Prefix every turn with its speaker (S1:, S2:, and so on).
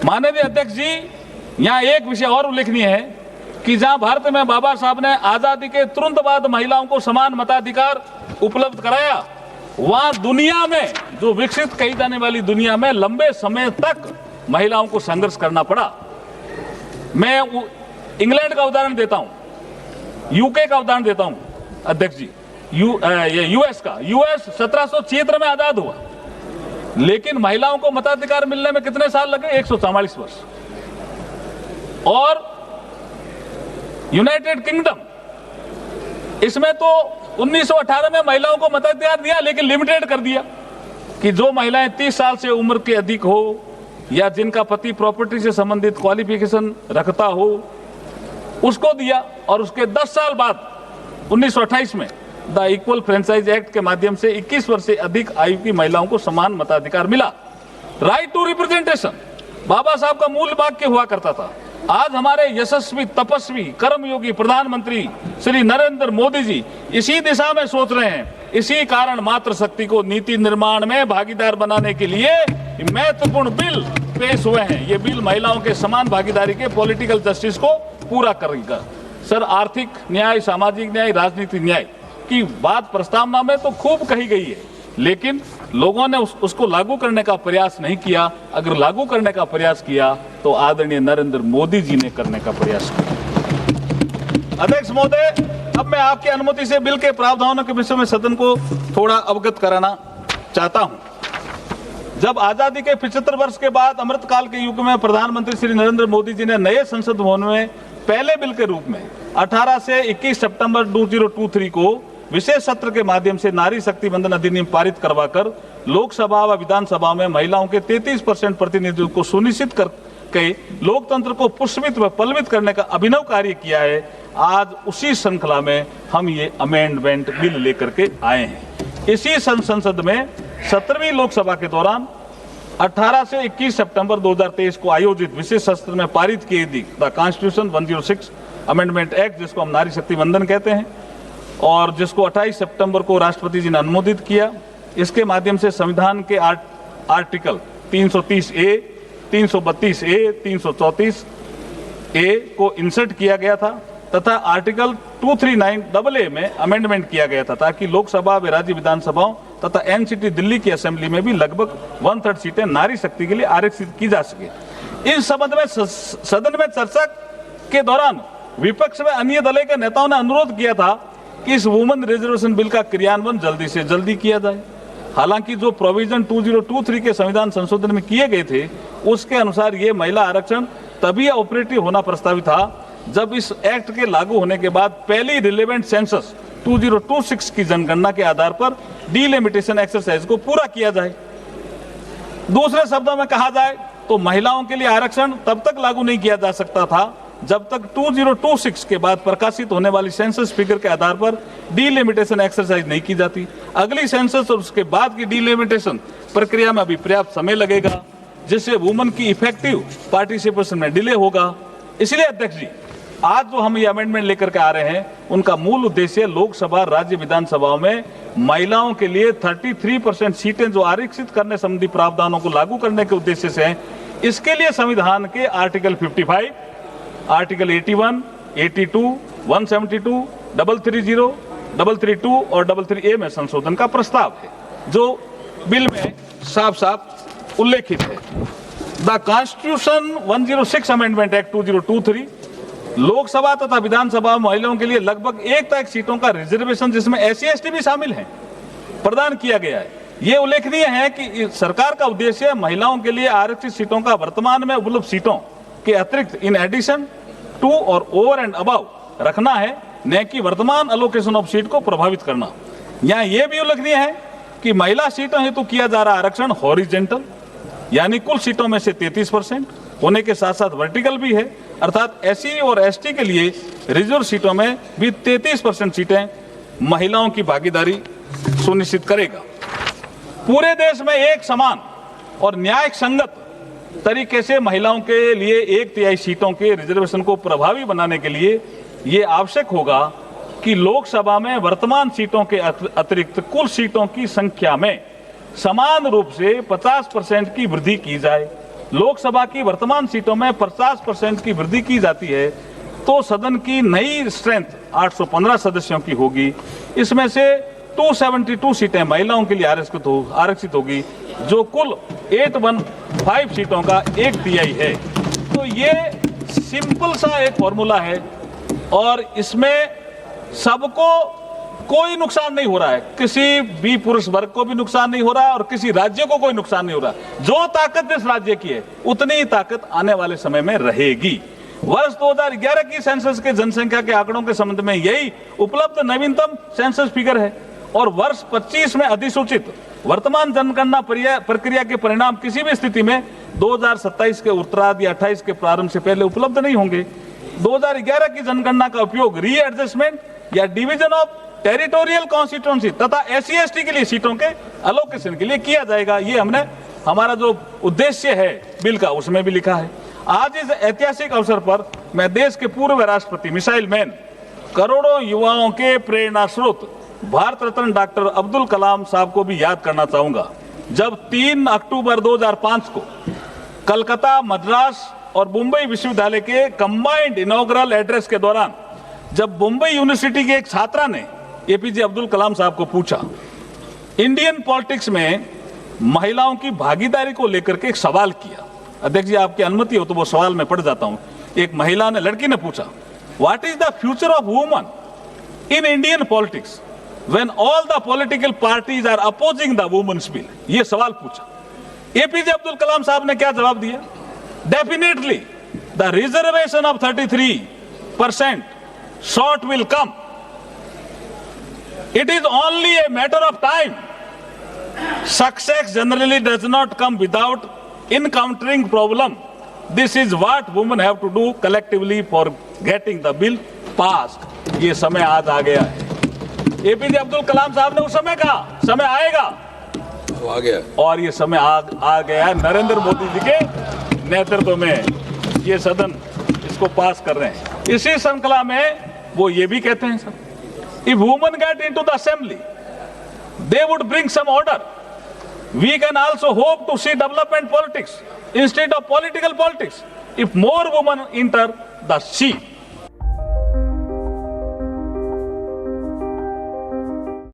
S1: माननीय अध्यक्ष जी, यहाँ एक विषय और उल्लेखनीय है कि जहां भारत में बाबा साहब ने आजादी के तुरंत बाद महिलाओं को समान मताधिकार उपलब्ध कराया, वहां दुनिया में, जो विकसित कही जाने वाली दुनिया में, लंबे समय तक महिलाओं को संघर्ष करना पड़ा। मैं इंग्लैंड का उदाहरण देता हूं, यूके का उदाहरण देता हूं अध्यक्ष जी, यूएस का। यूएस 1776 में आजाद हुआ, लेकिन महिलाओं को मताधिकार मिलने में कितने साल लगे? 144 वर्ष। और यूनाइटेड किंगडम, इसमें तो 1918 में महिलाओं को मताधिकार दिया, लेकिन लिमिटेड कर दिया कि जो महिलाएं 30 साल से उम्र के अधिक हो या जिनका पति प्रॉपर्टी से संबंधित क्वालिफिकेशन रखता हो, उसको दिया। और उसके 10 साल बाद 1928 में द इक्वल फ्रेंचाइज एक्ट के माध्यम से 21 वर्ष से अधिक आयु की महिलाओं को समान मताधिकार मिला। राइट टू रिप्रेजेंटेशन बाबा साहब का मूल वाक्य हुआ करता था। आज हमारे यशस्वी, तपस्वी, कर्मयोगी प्रधानमंत्री श्री नरेंद्र मोदी जी इसी दिशा में सोच रहे हैं। इसी कारण मातृशक्ति को नीति निर्माण में भागीदार बनाने के लिए महत्वपूर्ण बिल पेश हुए हैं। ये बिल महिलाओं के समान भागीदारी के पॉलिटिकल जस्टिस को पूरा करेगा। सर, आर्थिक न्याय, सामाजिक न्याय, राजनीतिक न्याय की बात प्रस्तावना में तो खूब कही गई है, लेकिन लोगों ने उसको लागू करने का प्रयास नहीं किया। अगर लागू करने का प्रयास किया तो आदरणीय नरेंद्र मोदी जी ने करने का प्रयास किया। अध्यक्ष महोदय, अब मैं आपकी अनुमति से बिल के प्रावधानों के विषय में सदन को थोड़ा अवगत कराना चाहता हूं। जब आजादी के 75 वर्ष के बाद अमृतकाल के युग में प्रधानमंत्री श्री नरेंद्र मोदी जी ने नए संसद भवन में पहले बिल के रूप में 18 से 21 सितंबर 2023 को विशेष सत्र के माध्यम से नारी शक्ति वंदन अधिनियम पारित करवाकर लोकसभा व विधानसभा में महिलाओं के 33% प्रतिनिधित्व को सुनिश्चित करके लोकतंत्र को पुष्पित व पल्लवित करने का अभिनव कार्य किया है। आज उसी श्रृंखला में हम ये अमेंडमेंट बिल लेकर के आए हैं। इसी संसद में 17वीं लोकसभा के दौरान 18 से 21 सितंबर 2023 को आयोजित विशेष सत्र में पारित किए दी द कॉन्स्टिट्यूशन 106 अमेंडमेंट एक्ट, जिसको हम नारी शक्ति वंदन कहते हैं, और जिसको 28 सितंबर को राष्ट्रपति जी ने अनुमोदित किया। इसके माध्यम से संविधान के आर्टिकल 330 ए, 332 ए, 334 ए को इंसर्ट किया गया था तथा आर्टिकल 239 AA में अमेंडमेंट किया गया था, ताकि लोकसभा व राज्य विधानसभाओं तथा एनसीटी दिल्ली की असेंबली में भी लगभग 1/3 सीटें नारी शक्ति के लिए आरक्षित की जा सके। इस संबंध में सदन में चर्चा के दौरान विपक्ष व अन्य दलों के नेताओं ने अनुरोध किया था कि इस वुमेन रिजर्वेशन बिल का क्रियान्वयन जल्दी से जल्दी किया जाए। हालांकि जो प्रोविजन 2023 के संविधान संशोधन में किए गए थे, उसके अनुसार ये महिला आरक्षण तभी ऑपरेटिव होना प्रस्तावित था जब इस एक्ट के लागू होने के बाद पहली रिलेवेंट सेंसस 2026 की जनगणना के आधार पर डिलिमिटेशन एक्सरसाइज को पूरा किया जाए। दूसरे शब्दों में कहा जाए तो महिलाओं के लिए आरक्षण तब तक लागू नहीं किया जा सकता था जब तक 2026 के बाद प्रकाशित होने वाली सेंसस फिगर के आधार पर डिलिमिटेशन एक्सरसाइज नहीं की जाती। अगली सेंसस और उसके बाद की डिलिमिटेशन प्रक्रिया में अभी पर्याप्त समय लगेगा, जिससे वुमेन की इफेक्टिव पार्टिसिपेशन में डिले होगा। इसलिए अध्यक्ष जी, आज जो हम ये अमेंडमेंट लेकर के आ रहे हैं, उनका मूल उद्देश्य लोकसभा, राज्य विधानसभाओं में महिलाओं के लिए 33% सीटें जो आरक्षित करने संबंधी प्रावधानों को लागू करने के उद्देश्य से हैं। इसके लिए संविधान के आर्टिकल 55, आर्टिकल 81, 82, 172, 330, 332 और 33A में संशोधन का प्रस्ताव है, जो बिल में साफ साफ उल्लेखित है। The constitution 106 amendment act 2023 Lok Sabha तथा विधानसभा महिलाओं के लिए लगभग 1/3 सीटों का रिजर्वेशन, जिसमें SC/ST भी शामिल हैं, प्रदान किया गया है। ये उल्लेखनीय है कि सरकार का उद्देश्य महिलाओं के लिए आरक्षित सीटों का वर्तमान में उपलब्ध सीटों के अतिरिक्त इन एडिशन टू और ओवर एंड अबव रखना है, न कि वर्तमान अलोकेशन ऑफ सीट को प्रभावित करना। यहाँ यह भी उल्लेखनीय है कि महिला सीटों हेतु किया जा रहा आरक्षण हॉरिजेंटल यानी कुल सीटों में से 33% होने के साथ साथ वर्टिकल भी है, अर्थात SC और ST के लिए रिजर्व सीटों में भी 33% सीटें महिलाओं की भागीदारी सुनिश्चित करेगा। पूरे देश में एक समान और न्याय संगत तरीके से महिलाओं के लिए 1/3 सीटों के रिजर्वेशन को प्रभावी बनाने के लिए ये आवश्यक होगा कि लोकसभा में वर्तमान सीटों के अतिरिक्त कुल सीटों की संख्या में समान रूप से 50% की वृद्धि की जाए। लोकसभा की वर्तमान सीटों में 50% की वृद्धि की जाती है तो सदन की नई स्ट्रेंथ 815 सदस्यों की होगी। इसमें से 272 सीटें महिलाओं के लिए आरक्षित होगी, जो कुल 815 सीटों का 1 तिहाई है। तो ये सिंपल सा एक फॉर्मूला है और इसमें सबको कोई नुकसान नहीं हो रहा है, किसी भी पुरुष वर्ग को भी नुकसान नहीं हो रहा है और किसी राज्य को कोई नुकसान नहीं हो रहा। जो ताकत इस राज्य की है उतनी ही ताकत आने वाले समय में रहेगी। वर्ष 2011 की सेंसस के जनसंख्या के आंकड़ों के संबंध में यही उपलब्ध नवीनतम सेंसस फिगर है और वर्ष 25 में अधिसूचित वर्तमान जनगणना प्रक्रिया के परिणाम किसी भी स्थिति में 2027 के उत्तरार्ध या 28 के प्रारंभ से पहले उपलब्ध नहीं होंगे। 2011 की जनगणना का उपयोग रीएडजस्टमेंट या डिवीजन ऑफ टेरिटोरियल कॉन्स्टिट्यूएंसी तथा SC/ST के लिए सीटों के अलोकेशन के लिए किया जाएगा। ये हमने हमारा जो उद्देश्य है बिल का उसमें भी लिखा है। आज इस ऐतिहासिक अवसर पर मैं देश के पूर्व राष्ट्रपति मिसाइल मैन, करोड़ों युवाओं के प्रेरणा स्रोत भारत रत्न डॉक्टर अब्दुल कलाम साहब को भी याद करना चाहूंगा। जब 3 अक्टूबर 2005 को कलकत्ता, मद्रास और मुंबई विश्वविद्यालय के कंबाइंड इनॉग्रल एड्रेस के दौरान जब मुंबई यूनिवर्सिटी के एक छात्रा ने APJ अब्दुल कलाम साहब को पूछा, इंडियन पॉलिटिक्स में महिलाओं की भागीदारी को लेकर के एक सवाल किया। अध्यक्ष जी, आपकी अनुमति हो तो वो सवाल मैं पढ़ जाता हूं। एक महिला ने, लड़की ने पूछा, what is the future of woman in Indian politics when all the political parties are opposing the women's bill. ये सवाल पूछा। APJ अब्दुल कलाम साहब ने क्या जवाब दिया? Definitely the reservation of 33% short will come. It is only a matter of time. Success generally does not come without encountering problem. This is what women have to do collectively for getting the bill passed. ये समय आज आ गया है। APJ Abdul Kalam साहब ने उस समय कहा समय आएगा,
S2: आ गया
S1: और ये समय आ गया है। नरेंद्र मोदी जी के नेतृत्व में ये सदन इसको पास कर रहे हैं। इसी श्रृंखला में वो ये भी कहते हैं, sir, if women get into the assembly, they would bring some order. We can also hope to see development politics instead of political politics if more women enter the seat.